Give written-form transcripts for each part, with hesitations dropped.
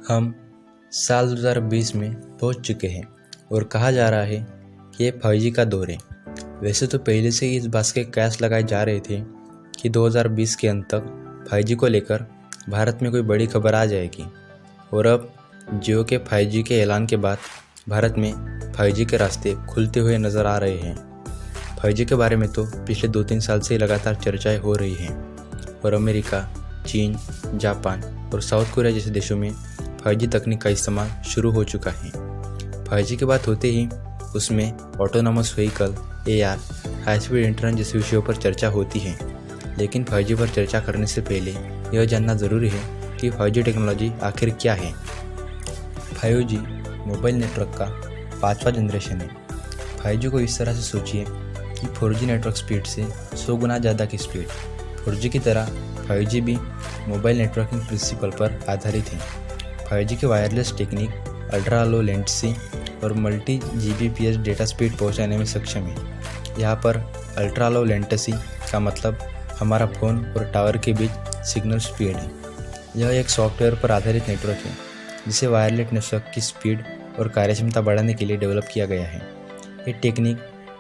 हम साल 2020 में पहुंच चुके हैं और कहा जा रहा है कि ये 5G का दौर है। वैसे तो पहले से ही इस बात के कयास लगाए जा रहे थे कि 2020 के अंत तक 5G को लेकर भारत में कोई बड़ी खबर आ जाएगी और अब जियो के 5G के ऐलान के बाद भारत में 5G के रास्ते खुलते हुए नज़र आ रहे हैं। 5G के बारे में तो पिछले 2-3 साल से लगातार चर्चाएं हो रही हैं और अमेरिका, चीन, जापान और साउथ कोरिया जैसे देशों में 5G तकनीक का इस्तेमाल शुरू हो चुका है। 5G की बात होते ही उसमें autonomous vehicle, AR, high speed internet जैसे विषयों पर चर्चा होती है। लेकिन 5G पर चर्चा करने से पहले यह जानना ज़रूरी है कि 5G टेक्नोलॉजी आखिर क्या है। 5G मोबाइल नेटवर्क का 5वां जनरेशन है। 5G को इस तरह से सोचिए कि 4G नेटवर्क स्पीड से 100 गुना ज़्यादा की स्पीड। 4G की तरह 5G भी मोबाइल नेटवर्किंग प्रिंसिपल पर आधारित है। 5G की wireless technique ultra low latency और मल्टी Gbps डेटा स्पीड पहुंचाने में सक्षम है। यहाँ पर अल्ट्रा लो लेटेंसी का मतलब हमारा फ़ोन और टावर के बीच सिग्नल स्पीड है। यह एक सॉफ्टवेयर पर आधारित नेटवर्क है जिसे वायरलेस नेटवर्क की स्पीड और कार्यक्षमता बढ़ाने के लिए डेवलप किया गया है। ये टेक्निक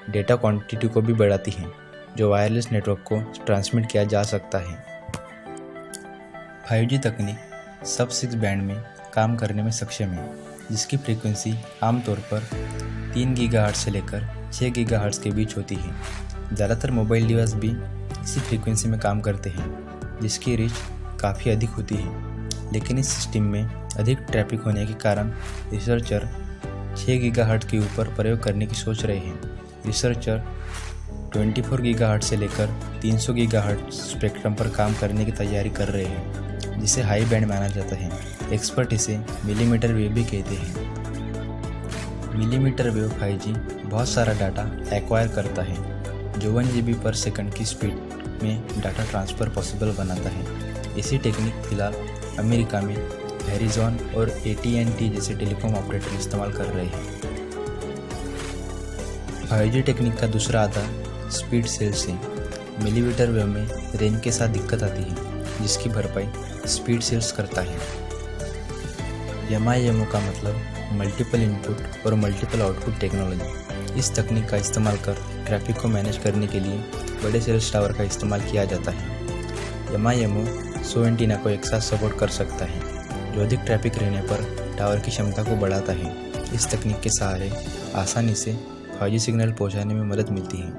डेटा क्वांटिटी को भी बढ़ाती है जो वायरलेस नेटवर्क को ट्रांसमिट किया जा सकता है। 5G तकनीक सब 6 बैंड में काम करने में सक्षम है, जिसकी फ्रीक्वेंसी आमतौर पर 3 गीगाहर्ट्ज़ से लेकर 6 गीगाहर्ट्ज़ के बीच होती है। ज़्यादातर मोबाइल डिवाइस भी इसी फ्रीक्वेंसी में काम करते हैं, जिसकी रीच काफ़ी अधिक होती है। लेकिन इस सिस्टम में अधिक ट्रैफिक होने के कारण रिसर्चर 6 गीगाहर्ट्ज़ के ऊपर प्रयोग करने की सोच रहे हैं। रिसर्चर 24 गीगाहर्ट्ज़ से लेकर 300 गीगाहर्ट्ज़ स्पेक्ट्रम पर काम करने की तैयारी कर रहे हैं, जिसे हाई बैंड माना जाता है। एक्सपर्ट इसे मिलीमीटर वेव भी कहते हैं। मिलीमीटर वेव 5G बहुत सारा डाटा एक्वायर करता है, जो 1 GB पर सेकंड की स्पीड में डाटा ट्रांसफ़र पॉसिबल बनाता है। इसी टेक्निक फिलहाल अमेरिका में वेरिज़ॉन और AT&T जैसे टेलीकॉम ऑपरेटर इस्तेमाल कर रहे हैं। 5G टेक्निक का दूसरा आधार स्पीड सेल्स है। मिलीमीटर वेव में रेंज के साथ दिक्कत आती है, जिसकी भरपाई स्पीड सेल्स करता है। MIMO का मतलब मल्टीपल इनपुट और मल्टीपल आउटपुट टेक्नोलॉजी। इस तकनीक का इस्तेमाल कर ट्रैफिक को मैनेज करने के लिए बड़े सेल्स टावर का इस्तेमाल किया जाता है। MIMO 100 एंटीना को एक साथ सपोर्ट कर सकता है, जो अधिक ट्रैफिक रहने पर टावर की क्षमता को बढ़ाता है। इस तकनीक के सहारे आसानी से 5G सिग्नल पहुंचाने में मदद मिलती है।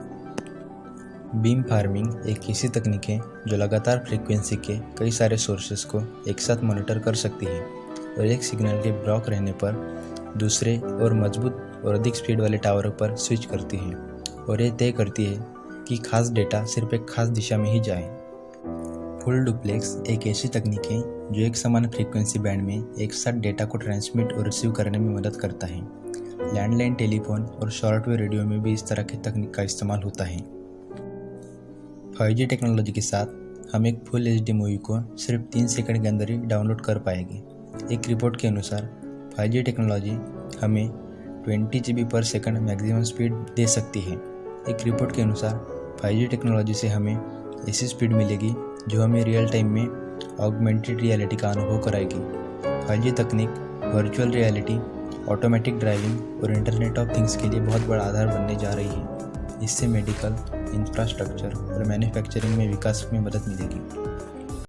बीम फार्मिंग एक ऐसी तकनीक है जो लगातार फ्रीक्वेंसी के कई सारे सोर्सेस को एक साथ मॉनिटर कर सकती है और एक सिग्नल के ब्लॉक रहने पर दूसरे और मजबूत और अधिक स्पीड वाले टावरों पर स्विच करती है और ये तय करती है कि खास डेटा सिर्फ एक खास दिशा में ही जाए। फुल डुप्लेक्स एक ऐसी तकनीक है जो एक समान फ्रीक्वेंसी बैंड में एक साथ डेटा को ट्रांसमिट और रिसीव करने में मदद करता है। लैंडलाइन टेलीफोन और शॉर्टवेव रेडियो में भी इस तरह की तकनीक का इस्तेमाल होता है। 5G टेक्नोलॉजी के साथ हम एक फुल HD मूवी को सिर्फ 3 सेकंड के अंदर ही डाउनलोड कर पाएंगे। एक रिपोर्ट के अनुसार 5G टेक्नोलॉजी हमें 20 GB पर सेकंड मैक्सिमम स्पीड दे सकती है। एक रिपोर्ट के अनुसार 5G टेक्नोलॉजी से हमें ऐसी स्पीड मिलेगी जो हमें रियल टाइम में ऑगमेंटेड रियलिटी का अनुभव कराएगी। 5G तकनीक वर्चुअल रियलिटी, ऑटोमेटिक ड्राइविंग और इंटरनेट ऑफ थिंग्स के लिए बहुत बड़ा आधार बनने जा रही है। इससे मेडिकल, इंफ्रास्ट्रक्चर और मैन्युफैक्चरिंग में विकास में मदद मिलेगी।